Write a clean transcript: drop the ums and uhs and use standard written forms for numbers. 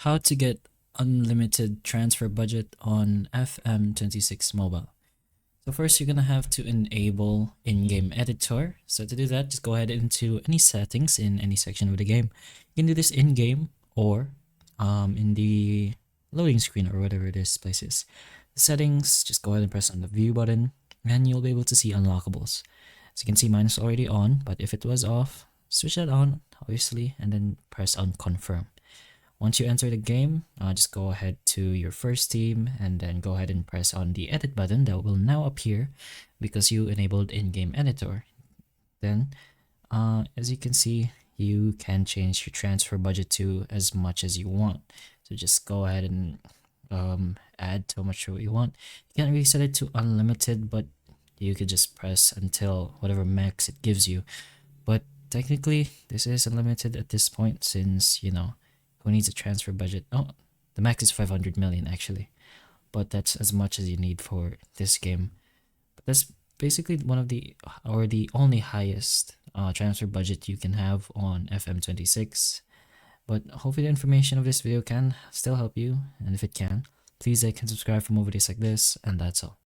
How to get unlimited transfer budget on FM26 mobile. So first you're gonna have to enable in-game editor. So to do that, just go ahead into any settings in any section of the game. You can do this in-game or in the loading screen or whatever this place is. The settings, just go ahead and press on the view button and you'll be able to see unlockables. As you can see, mine is already on, but if it was off, switch that on, obviously, and then press on confirm. Once you enter the game, just go ahead to your first team and then go ahead and press on the edit button that will now appear because you enabled in-game editor. Then, as you can see, you can change your transfer budget to as much as you want. So just go ahead and add how much you want. You can't really set it to unlimited, but you could just press until whatever max it gives you. But technically, this is unlimited at this point since, who needs a transfer budget? Oh, the max is 500 million actually, but that's as much as you need for this game. But that's basically one of the only highest transfer budget you can have on FM26. But hopefully the information of this video can still help you, and if it can, please like and subscribe for more videos like this, and that's all.